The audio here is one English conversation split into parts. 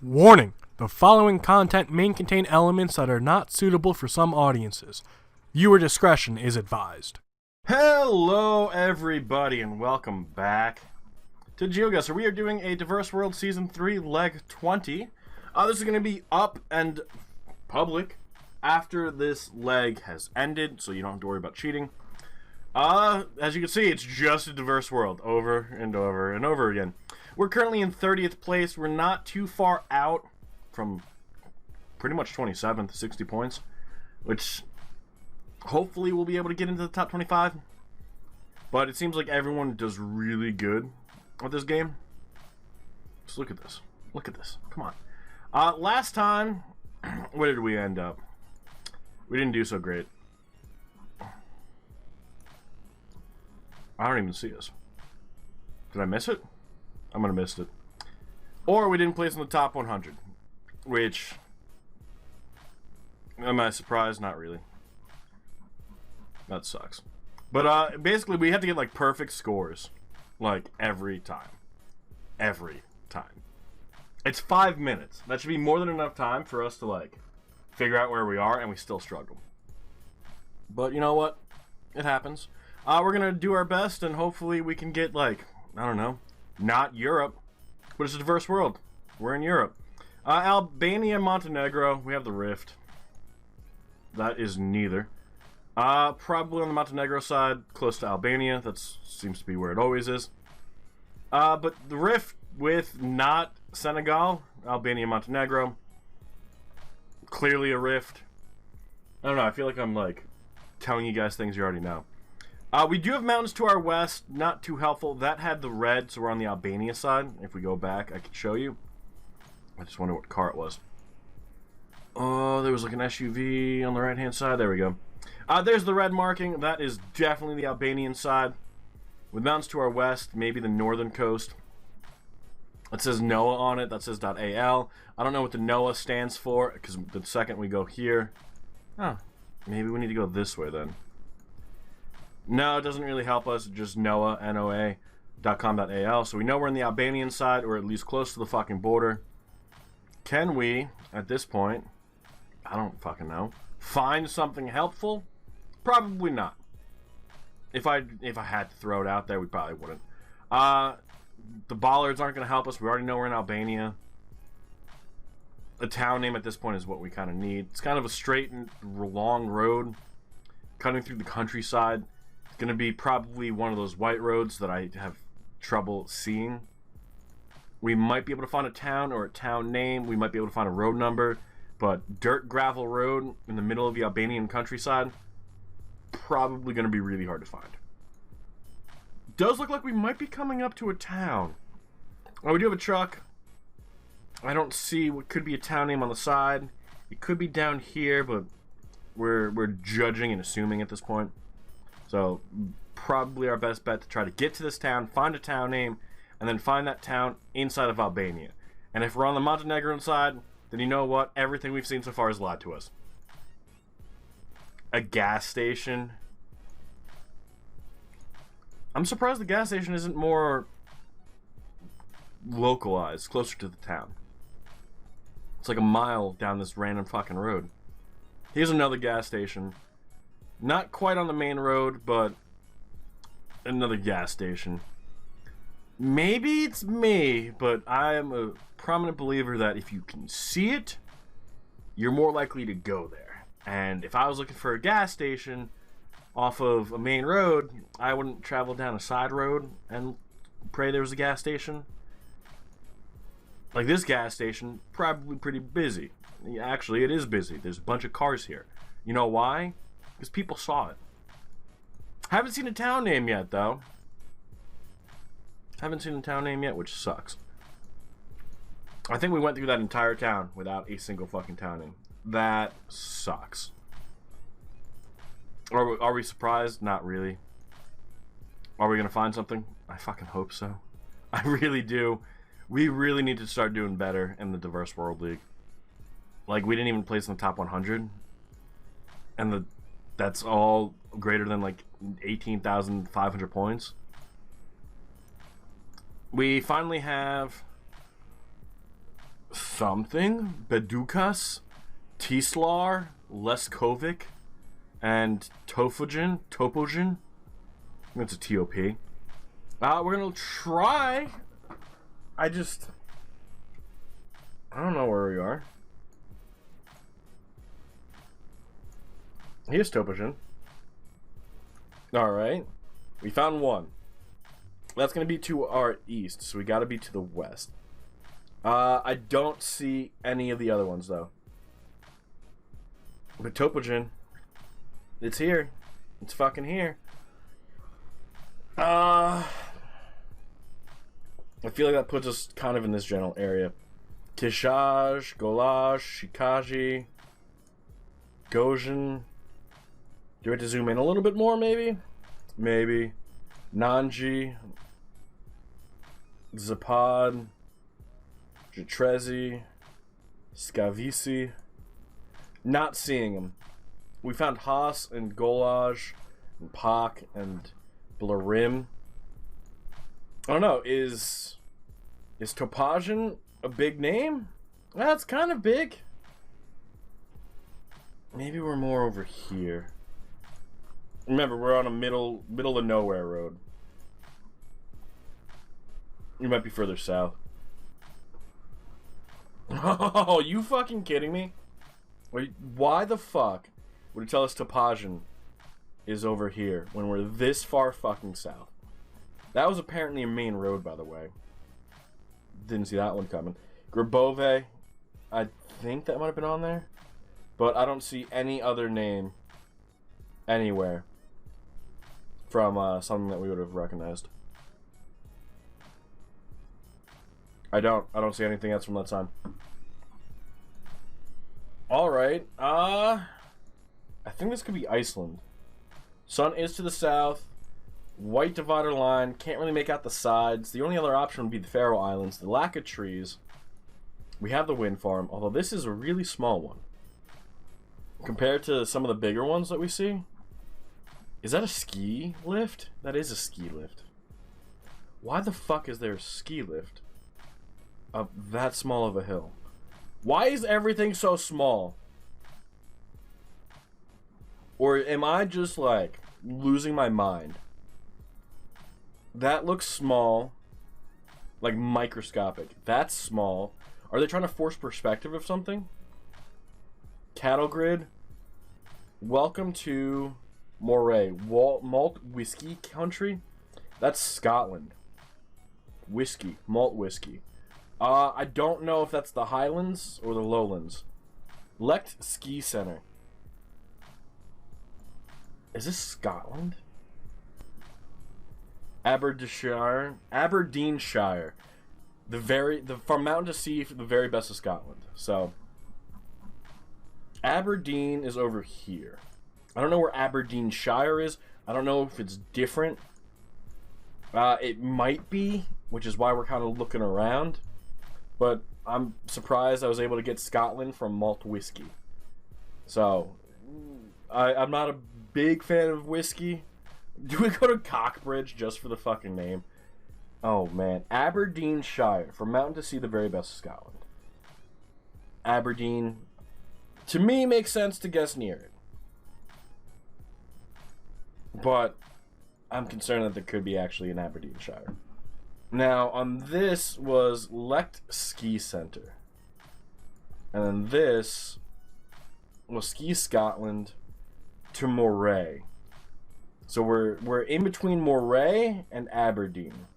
Warning: the following content may contain elements that are not suitable for some audiences. Viewer discretion is advised. Hello everybody and welcome back to Geoguessr. We are doing a Diverse World Season 3 Leg 20. This is going to be up and public after this leg has ended, so you don't have to worry about cheating. As you can see, it's just a Diverse World over and over and over again. We're currently in 30th place. We're not too far out from pretty much 27th, 60 points, which hopefully we'll be able to get into the top 25. But it seems like everyone does really good with this game. Just look at this. Look at this. Come on. Last time, where did we end up? We didn't do so great. I don't even see us. Did I miss it? I'm gonna miss it. Or we didn't place in the top 100. Which, am I surprised? Not really. That sucks. But basically we have to get like perfect scores. Like every time. Every time. It's 5 minutes. That should be more than enough time for us to like figure out where we are, and we still struggle. But you know what? It happens. We're gonna do our best, and hopefully we can get like, I don't know, not Europe, but it's a diverse world. We're in Europe. Albania, Montenegro, we have the rift. That is neither. Probably on the Montenegro side, close to Albania. That seems to be where it always is. But the rift with not Senegal, Albania, Montenegro, clearly a rift. I don't know, I feel like I'm like telling you guys things you already know. We do have mountains to our west, not too helpful. That had the red, so we're on the Albania side. If we go back, I can show you. I just wonder what car it was. Oh, there was like an SUV on the right-hand side. There we go. There's the red marking. That is definitely the Albanian side. With mountains to our west, maybe the northern coast. It says NOAA on it. That says .al. I don't know what the NOAA stands for, because the second we go here... Oh, maybe we need to go this way then. No, it doesn't really help us. Just NOAA, NOA.com.al. So we know we're in the Albanian side, or at least close to the fucking border. Can we, at this point, I don't fucking know, find something helpful? Probably not. If I had to throw it out there, we probably wouldn't. The bollards aren't going to help us. We already know we're in Albania. A town name at this point is what we kind of need. It's kind of a straight and long road cutting through the countryside. It's going to be probably one of those white roads that I have trouble seeing. We might be able to find a town or a town name. We might be able to find a road number. But dirt gravel road in the middle of the Albanian countryside, probably going to be really hard to find. Does look like we might be coming up to a town. Oh, we do have a truck. I don't see what could be a town name on the side. It could be down here, but we're judging and assuming at this point. So probably our best bet to try to get to this town, find a town name, and then find that town inside of Albania. And if we're on the Montenegrin side, then you know what? Everything we've seen so far is lied to us. A gas station. I'm surprised the gas station isn't more localized, closer to the town. It's like a mile down this random fucking road. Here's another gas station. Not quite on the main road, but another gas station. Maybe it's me, but I am a prominent believer that if you can see it, you're more likely to go there. And if I was looking for a gas station off of a main road, I wouldn't travel down a side road and pray there was a gas station. Like this gas station, probably pretty busy. Actually, it is busy. There's a bunch of cars here. You know why? Because people saw it. Haven't seen a town name yet, though. Haven't seen a town name yet, which sucks. I think we went through that entire town without a single fucking town name. That sucks. Are we surprised? Not really. Are we gonna find something? I fucking hope so. I really do. We really need to start doing better in the Diverse World League. Like, we didn't even place in the top 100. And that's all greater than like 18,500 points. We finally have something, Bedukas, Tislar, Leskovic, and Topogen. That's a TOP. We're gonna try. I don't know where we are. Here's Topogen. Alright. We found one. That's going to be to our east, so we got to be to the west. I don't see any of the other ones, though. But Topogen, it's here. It's fucking here. I feel like that puts us kind of in this general area. Kishaj, Golash, Shikaji, Gojin. Do we have to zoom in a little bit more, maybe? Maybe. Nanji, Zapad, Jatrezi, Scavisi. Not seeing them. We found Haas and Golaj and Pak and Blarim. I don't know, is Topajan a big name? That's kind of big. Maybe we're more over here. Remember, we're on a middle of nowhere road. You might be further south. Oh, you fucking kidding me? Wait, why the fuck would it tell us Topajan is over here when we're this far fucking south? That was apparently a main road, by the way. Didn't see that one coming. Grabove, I think that might have been on there. But I don't see any other name anywhere from something that we would have recognized. I don't see anything else from that time. Alright, I think this could be Iceland. Sun is to the south. White divider line. Can't really make out the sides. The only other option would be the Faroe Islands. The lack of trees. We have the wind farm, although this is a really small one. Compared to some of the bigger ones that we see. Is that a ski lift? That is a ski lift. Why the fuck is there a ski lift up that small of a hill? Why is everything so small? Or am I just like losing my mind? That looks small. Like microscopic. That's small. Are they trying to force perspective of something? Cattle grid. Welcome to Moray. Malt whiskey country. That's Scotland. Whiskey. Malt whiskey. I don't know if that's the Highlands or the Lowlands. Lecht Ski Center. Is this Scotland? Aberdeenshire. From mountain to sea, the very best of Scotland. So Aberdeen is over here. I don't know where Aberdeenshire is. I don't know if it's different. It might be, which is why we're kind of looking around. But I'm surprised I was able to get Scotland from malt whiskey. So I'm not a big fan of whiskey. Do we go to Cockbridge just for the fucking name? Oh man, Aberdeenshire. From mountain to sea, the very best of Scotland. Aberdeen, to me, makes sense to guess near it. But I'm concerned that there could be actually an Aberdeenshire. Now, on this was Lecht Ski Center. And then this was Ski Scotland to Moray. So we're in between Moray and Aberdeen.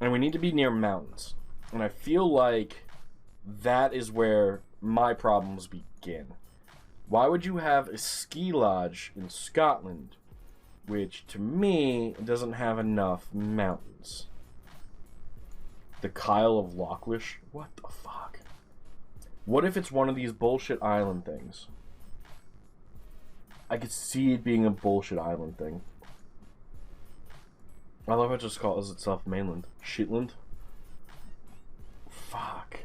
And we need to be near mountains. And I feel like that is where my problems begin. Why would you have a ski lodge in Scotland, which to me doesn't have enough mountains? The Kyle of Lochlish? What the fuck? What if it's one of these bullshit island things? I could see it being a bullshit island thing. I love how it just calls itself mainland. Shetland? Fuck.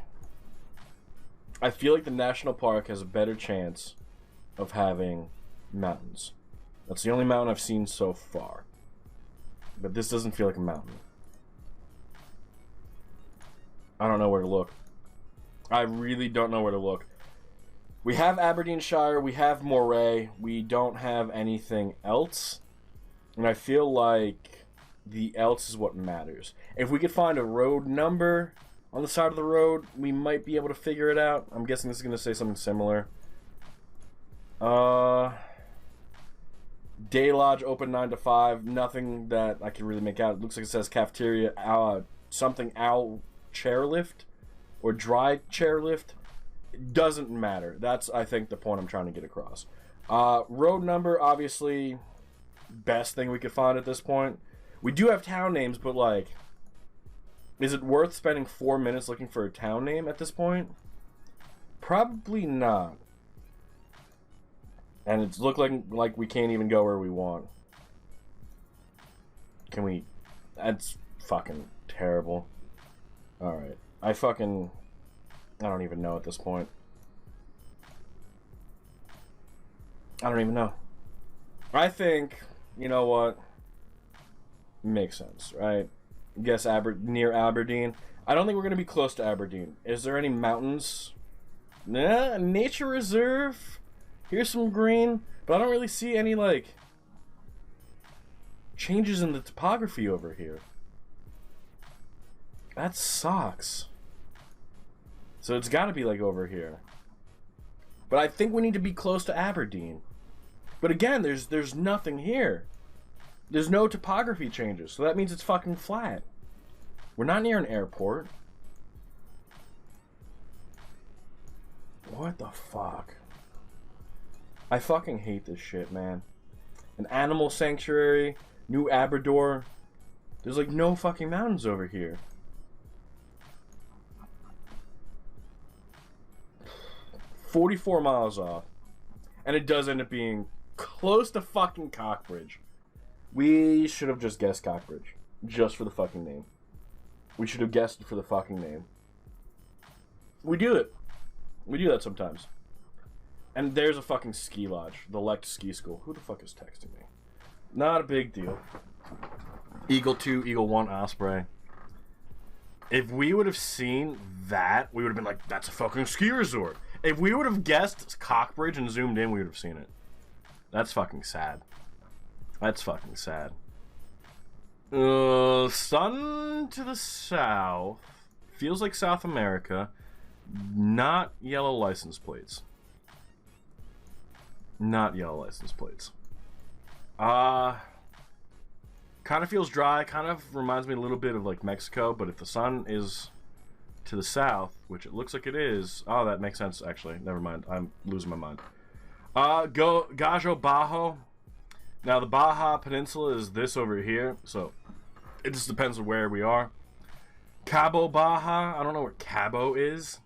I feel like the national park has a better chance of having mountains. That's the only mountain I've seen so far. But this doesn't feel like a mountain. I don't know where to look. I really don't know where to look. We have Aberdeenshire, we have Moray, we don't have anything else. And I feel like the else is what matters. If we could find a road number on the side of the road, we might be able to figure it out. I'm guessing this is going to say something similar. Day Lodge open 9 to 5. Nothing that I can really make out. It looks like it says cafeteria, something owl chairlift or dry chairlift. It doesn't matter. That's, I think, the point I'm trying to get across. Road number, obviously, best thing we could find at this point. We do have town names, but like, is it worth spending 4 minutes looking for a town name at this point? Probably not. And it's looking like we can't even go where we want. Can we? That's fucking terrible. Alright. I don't even know at this point. I don't even know. I think, you know what? Makes sense, right? Guess near Aberdeen. I don't think we're going to be close to Aberdeen. Is there any mountains? Nah, nature reserve. Here's some green, but I don't really see any, like, changes in the topography over here. That sucks. So it's got to be, like, over here. But I think we need to be close to Aberdeen. But again, there's nothing here. There's no topography changes, so that means it's fucking flat. We're not near an airport. What the fuck? I fucking hate this shit, man. An animal sanctuary, New Abrador. There's like no fucking mountains over here. $44 miles off. And it does end up being close to fucking Cockbridge. We should have just guessed Cockbridge. Just for the fucking name. We should have guessed it for the fucking name. We do it. We do that sometimes. And there's a fucking ski lodge. The Lect Ski School. Who the fuck is texting me? Not a big deal. Eagle 2, Eagle 1, Osprey. If we would have seen that, we would have been like, that's a fucking ski resort. If we would have guessed Cockbridge and zoomed in, we would have seen it. That's fucking sad. That's fucking sad. Sun to the south. Feels like South America. Not yellow license plates. Not yellow license plates. Kind of feels dry. Kind of reminds me a little bit of like Mexico. But if the sun is to the south, which it looks like it is. Oh, that makes sense actually. Never mind. I'm losing my mind. Gajo Bajo. Now the Baja Peninsula is this over here. So it just depends on where we are. Cabo Baja. I don't know where Cabo is.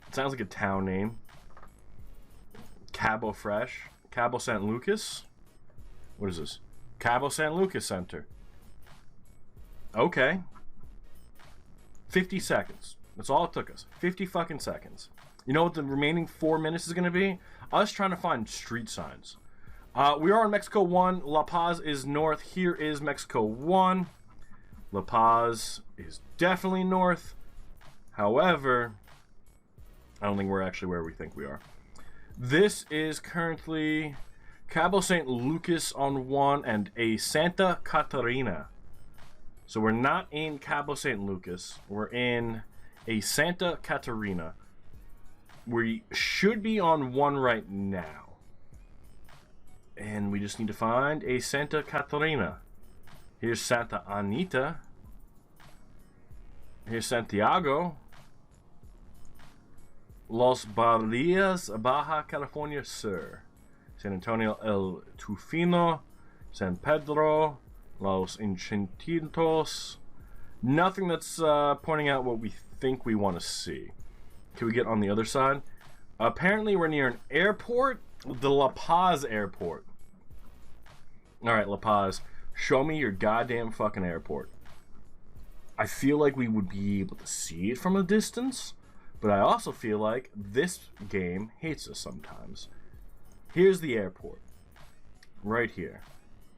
It sounds like a town name. Cabo Fresh. Cabo San Lucas. What is this? Cabo San Lucas Center. Okay. 50 seconds. That's all it took us. 50 fucking seconds. You know what the remaining 4 minutes is going to be? Us trying to find street signs. We are in Mexico 1. La Paz is north. Here is Mexico 1. La Paz is definitely north. However, I don't think we're actually where we think we are. This is currently Cabo St. Lucas on 1 and a Santa Catarina. So we're not in Cabo St. Lucas. We're in a Santa Catarina. We should be on 1 right now. And we just need to find a Santa Catarina. Here's Santa Anita. Here's Santiago. Los Barrias, Baja California Sur. San Antonio El Tufino. San Pedro. Los Enchantitos. Nothing that's pointing out what we think we want to see. Can we get on the other side? Apparently we're near an airport. The La Paz airport. Alright, La Paz. Show me your goddamn fucking airport. I feel like we would be able to see it from a distance. But I also feel like this game hates us sometimes. Here's the airport. Right here.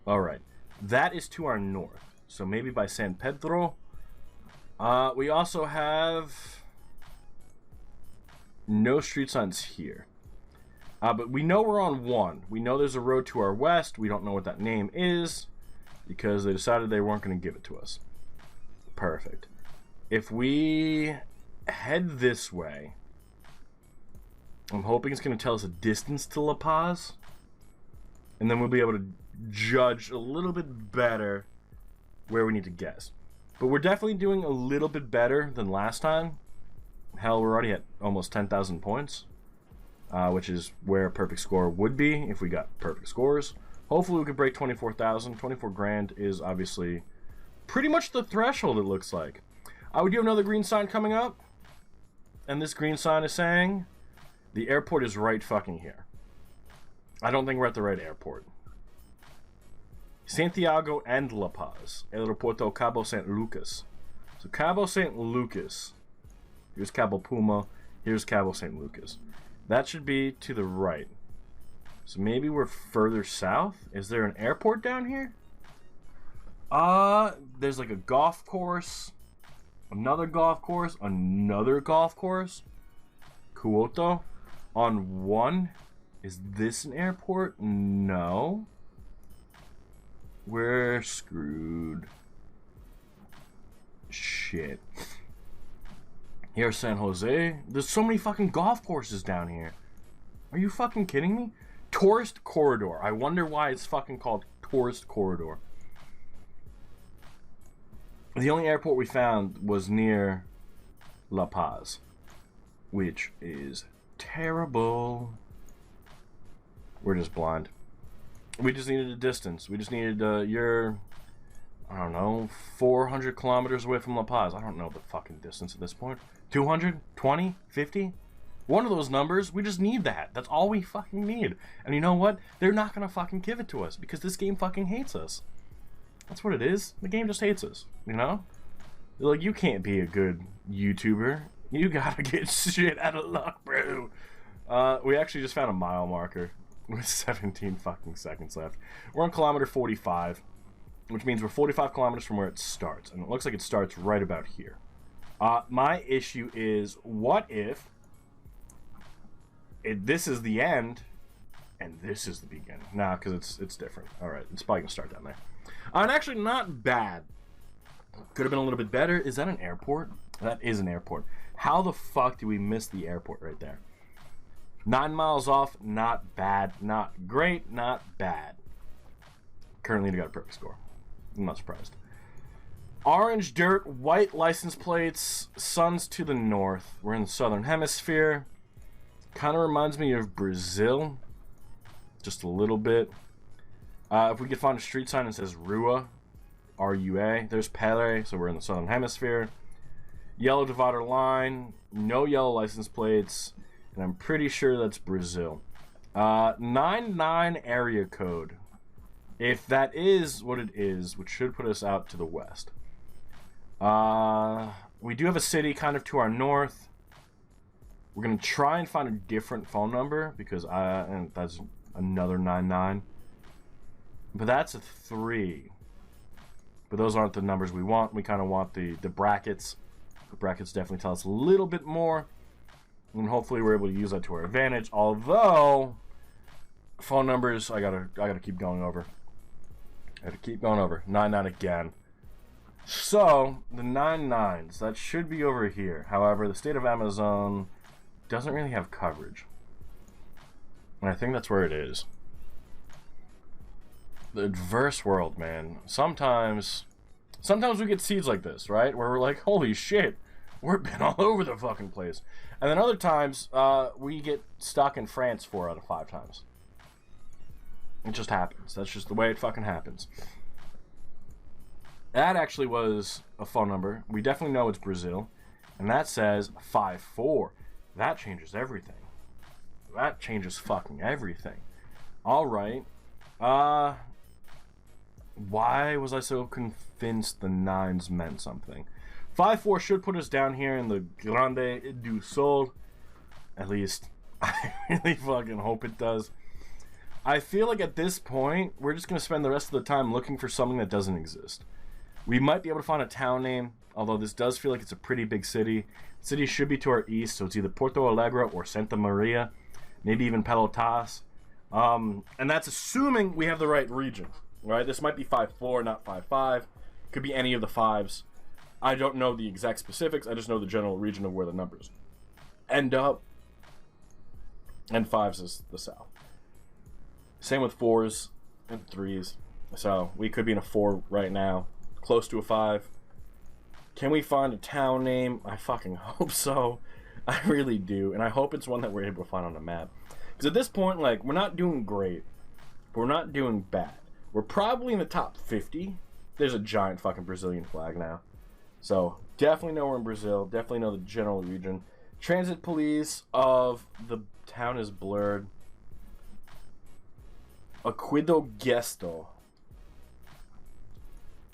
Alright. That is to our north. So maybe by San Pedro. We also have no street signs here. But we know we're on 1. We know there's a road to our west. We don't know what that name is because they decided they weren't going to give it to us. Perfect. If we head this way, I'm hoping it's going to tell us a distance to La Paz. And then we'll be able to judge a little bit better where we need to guess. But we're definitely doing a little bit better than last time. Hell, we're already at almost 10,000 points. Which is where a perfect score would be if we got perfect scores. Hopefully we could break 24,000. 24 grand is obviously pretty much the threshold, it looks like. We do have another green sign coming up. And this green sign is saying the airport is right fucking here. I don't think we're at the right airport. Santiago and La Paz. Aeropuerto Cabo San Lucas. So Cabo San Lucas. Here's Cabo Puma. Here's Cabo San Lucas. That should be to the right. So maybe we're further south? Is there an airport down here? There's like a golf course. Another golf course. Another golf course. Kyoto. On 1. Is this an airport? No. We're screwed. Shit. Here's San Jose. There's so many fucking golf courses down here. Are you fucking kidding me? Tourist Corridor. I wonder why it's fucking called Tourist Corridor. The only airport we found was near La Paz, which is terrible. We're just blind. We just needed a distance. We just needed, you're, I don't know, 400 kilometers away from La Paz. I don't know the fucking distance at this point. 200? 20? 50? One of those numbers, we just need that. That's all we fucking need. And you know what? They're not gonna fucking give it to us because this game fucking hates us. That's what it is. The game just hates us, you know? They're like, you can't be a good YouTuber. You gotta get shit out of luck, bro. We actually just found a mile marker with 17 fucking seconds left. We're on kilometer 45, which means we're 45 kilometers from where it starts. And it looks like it starts right about here. My issue is, what if this is the end and this is the beginning? Nah, because it's different. Alright, it's probably going to start down there. And actually, not bad. Could have been a little bit better. Is that an airport? That is an airport. How the fuck do we miss the airport right there? 9 miles off, not bad. Not great, not bad. Currently, we got a perfect score. I'm not surprised. Orange dirt, white license plates, suns to the north. We're in the southern hemisphere. Kind of reminds me of Brazil. Just a little bit. If we could find a street sign that says Rua, R-U-A. There's Pele, so we're in the southern hemisphere. Yellow divider line, no yellow license plates, and I'm pretty sure that's Brazil. 99 area code. If that is what it is, which should put us out to the west. We do have a city kind of to our north. We're going to try and find a different phone number because and that's another 99. But that's a 3. But those aren't the numbers we want. We kind of want the brackets. The brackets definitely tell us a little bit more. And hopefully we're able to use that to our advantage. Although, phone numbers, I gotta keep going over. I gotta keep going over. 99 again. So, the 99s, that should be over here. However, the state of Amazon doesn't really have coverage. And I think that's where it is. The adverse world, man. Sometimes we get seeds like this, right? Where we're like, holy shit, we've been all over the fucking place. And then other times, we get stuck in France 4 out of 5 times. It just happens. That's just the way it fucking happens. That actually was a phone number. We definitely know it's Brazil. And that says 54. That changes everything. That changes fucking everything. Alright. Why was I so convinced the 9s meant something? 5-4 should put us down here in the Grande do Sol. At least, I really fucking hope it does. I feel like at this point, we're just going to spend the rest of the time looking for something that doesn't exist. We might be able to find a town name. although this does feel like it's a pretty big city. The city should be to our east, so it's either Porto Alegre or Santa Maria, maybe even Pelotas. And that's assuming we have the right region, right? This might be 5-4, not 5-5. Could be any of the fives. I don't know the exact specifics. I just know the general region of where the numbers end up. And fives is the south. Same with 4s and 3s. So we could be in a 4 right now, close to a 5. Can we find a town name? I fucking hope so. I really do. And I hope it's one that we're able to find on the map. Because at this point, like, we're not doing great. But we're not doing bad. We're probably in the top 50. There's a giant fucking Brazilian flag now. So, definitely know we're in Brazil. Definitely know the general region. Transit police of the town is blurred. Geoguessr.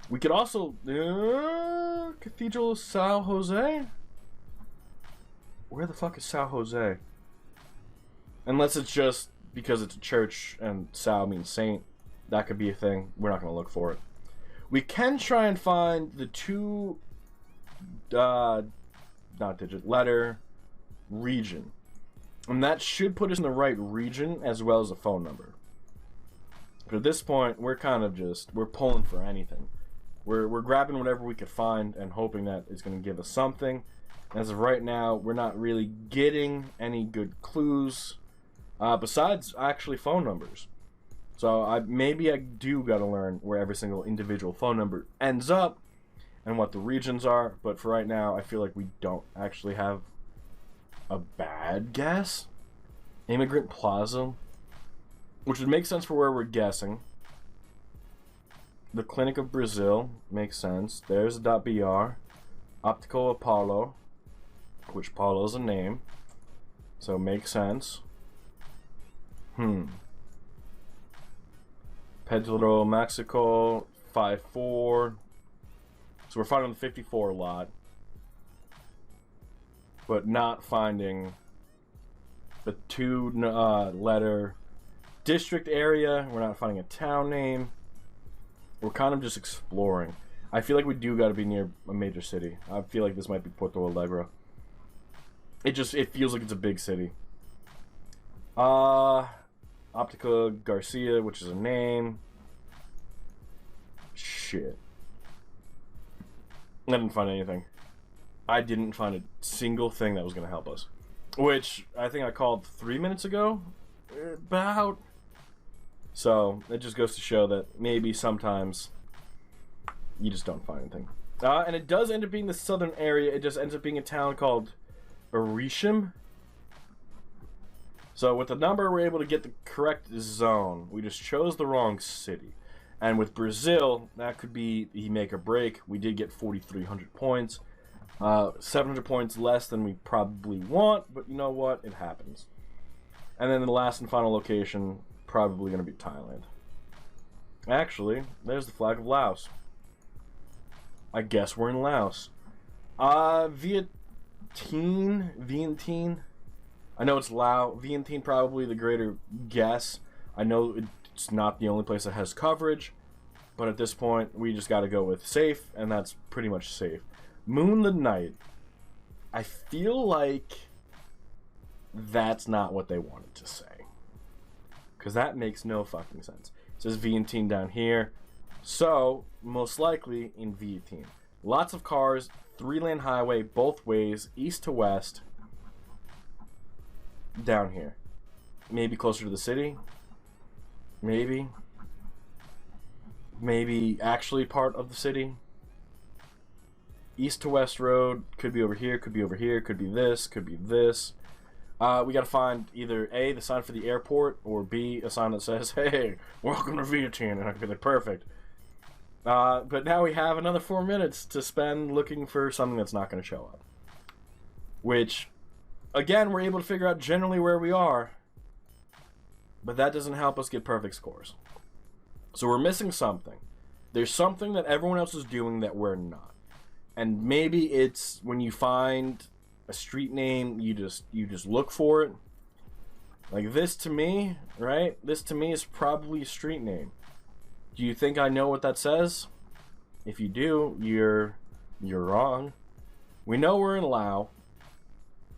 We could also... Cathedral of São Jose? Where the fuck is São Jose? Unless it's just because it's a church and São means saint. That could be a thing. We're not going to look for it. We can try and find the 2... not digit, letter region. And that should put us in the right region as well as a phone number. But at this point, we're kind of just... We're pulling for anything. We're grabbing whatever we could find and hoping that it's going to give us something. As of right now, we're not really getting any good clues. Besides actually phone numbers. So maybe I do got to learn where every single individual phone number ends up and what the regions are. But for right now, I feel like we don't actually have a bad guess. Immigrant Plaza. Which would make sense for where we're guessing. The Clinic of Brazil makes sense. There's a .br. Optical Apollo, which Paulo's a name, so makes sense. Pedro Mexico 5-4. So we're finding the 54 lot, but not finding the 2 letter district area. We're not finding a town name. We're kind of just exploring. I feel like we do got to be near a major city. I feel like this might be Porto Alegre. It feels like it's a big city. Optica Garcia, which is a name. Shit. I didn't find anything. I didn't find a single thing that was going to help us. Which I think I called 3 minutes ago. About. So, it just goes to show that maybe sometimes you just don't find anything. And it does end up being the southern area. It just ends up being a town called Arisham. So, with the number, we're able to get the correct zone. We just chose the wrong city. And with Brazil, that could be the make or break. We did get 4,300 points. 700 points less than we probably want, but you know what? It happens. And then the last and final location, probably going to be Thailand. Actually, there's the flag of Laos. I guess we're in Laos. Vientiane. I know it's Lao. Vientiane probably the greater guess. I know it's not the only place that has coverage, but at this point, we just got to go with safe, and that's pretty much safe. Moon the Night. I feel like that's not what they wanted to say. Because that makes no fucking sense. It says Vientiane down here. So, most likely in Vientiane. Lots of cars, 3-lane highway, both ways, east to west. Down here. Maybe closer to the city. Maybe. Maybe actually part of the city. East to west road. Could be over here, could be over here, could be this, could be this. We gotta find either A, the sign for the airport, or B, a sign that says, hey, welcome to Vientiane. And I could be like, perfect. But now we have another 4 minutes to spend looking for something that's not going to show up. Which, again, we're able to figure out generally where we are. But that doesn't help us get perfect scores. So we're missing something. There's something that everyone else is doing that we're not. And maybe it's when you find a street name, you just look for it. Like this to me, right? This to me is probably a street name. Do you think I know what that says? If you do, you're You're wrong. We know we're in Laos.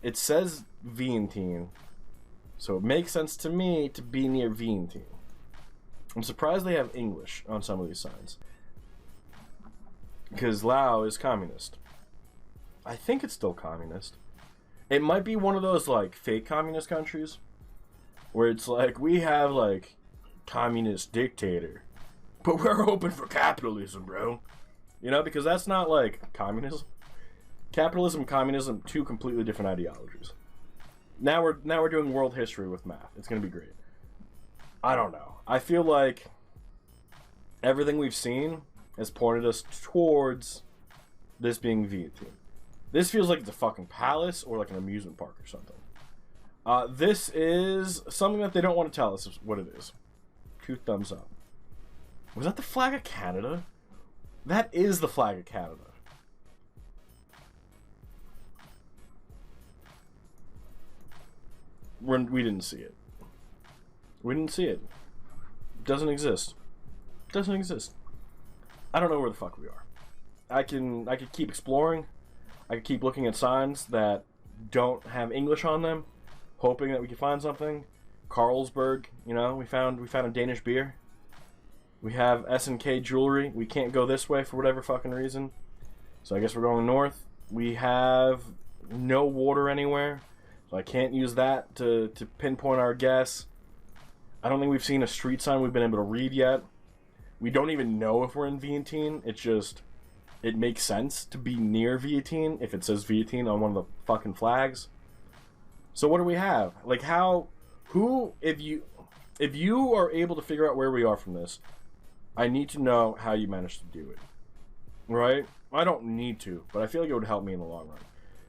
It says Vientiane. So it makes sense to me to be near Vientiane. I'm surprised they have English on some of these signs. Because Laos is communist. I think it's still communist. It might be one of those, like, fake communist countries. Where it's like, we have, like, communist dictator. But we're open for capitalism, bro. You know, because that's not, like, communism. Capitalism, communism, two completely different ideologies. Now we're doing world history with Maff. It's gonna be great. I don't know. I feel like everything we've seen has pointed us towards this being Vientiane. This feels like it's a fucking palace or like an amusement park or something. This is something that they don't want to tell us what it is. 2 thumbs up. Was that the flag of Canada? That is the flag of Canada. We didn't see it. We didn't see it. It doesn't exist. It doesn't exist. I don't know where the fuck we are. I could keep exploring. I could keep looking at signs that don't have English on them, hoping that we could find something. Carlsberg, you know, we found a Danish beer. We have S&K jewelry. We can't go this way for whatever fucking reason. So I guess we're going north. We have no water anywhere. So I can't use that to pinpoint our guess. I don't think we've seen a street sign we've been able to read yet. We don't even know if we're in Vientiane. It's just, it makes sense to be near Vientiane if it says Vientiane on one of the fucking flags. So what do we have? Like if you are able to figure out where we are from this, I need to know how you managed to do it. Right? I don't need to, but I feel like it would help me in the long run.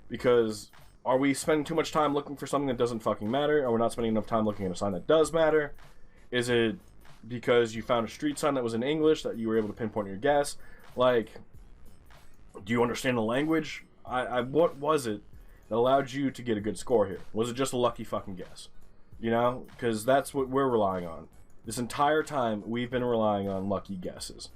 Because are we spending too much time looking for something that doesn't fucking matter? Are we not spending enough time looking at a sign that does matter? Is it because you found a street sign that was in English that you were able to pinpoint your guess? Like, do you understand the language? What was it that allowed you to get a good score here? Was it just a lucky fucking guess? You know? Because that's what we're relying on. This entire time, we've been relying on lucky guesses.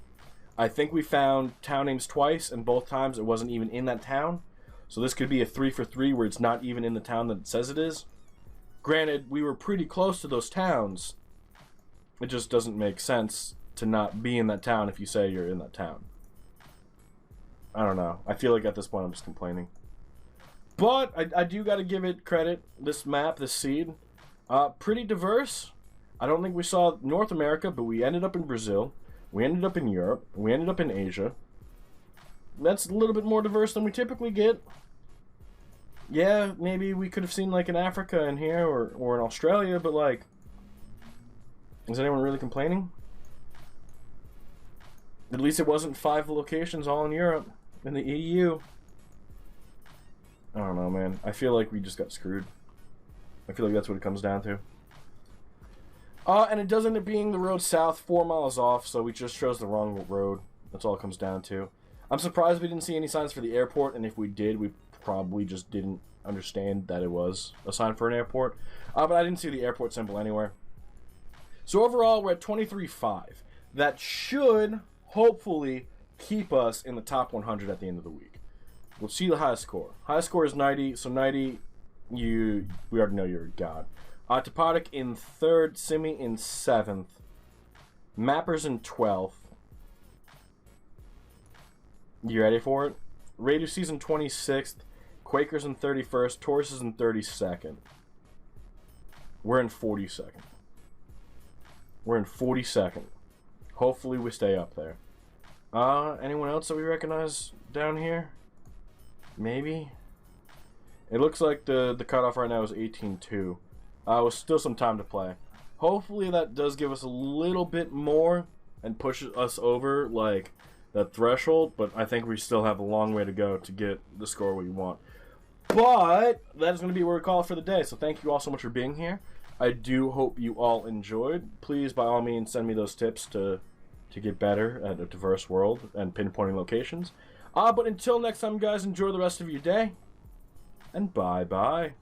I think we found town names twice, and both times it wasn't even in that town. So this could be a 3 for 3 where it's not even in the town that it says it is. Granted, we were pretty close to those towns. It just doesn't make sense to not be in that town if you say you're in that town. I don't know. I feel like at this point I'm just complaining. But I do got to give it credit. This map, this seed, pretty diverse. I don't think we saw North America, but we ended up in Brazil. We ended up in Europe. We ended up in Asia. That's a little bit more diverse than we typically get. Yeah, maybe we could have seen like in Africa in here or in Australia, but like, is anyone really complaining? At least it wasn't 5 locations all in Europe, in the EU. I don't know, man. I feel like we just got screwed. I feel like that's what it comes down to. And it does end up being the road south, 4 miles off, so we just chose the wrong road. That's all it comes down to. I'm surprised we didn't see any signs for the airport, and if we did, we probably just didn't understand that it was a sign for an airport. But I didn't see the airport symbol anywhere. So overall, we're at 23.5. That should, hopefully, keep us in the top 100 at the end of the week. We'll see the highest score. Highest score is 90, so 90, we already know you're a god. Topodic in 3rd, Simi in 7th, Mappers in 12th. You ready for it? Radio Season 26th, Quakers in 31st, Tauruses in 32nd. We're in 42nd. We're in 42nd. Hopefully we stay up there. Anyone else that we recognize down here? Maybe? It looks like the cutoff right now is 18-2. With still some time to play. Hopefully that does give us a little bit more and pushes us over, like, that threshold, but I think we still have a long way to go to get the score we want. But that is going to be where we call it for the day, so thank you all so much for being here. I do hope you all enjoyed. Please, by all means, send me those tips to get better at a diverse world and pinpointing locations. But until next time, guys, enjoy the rest of your day, and bye-bye.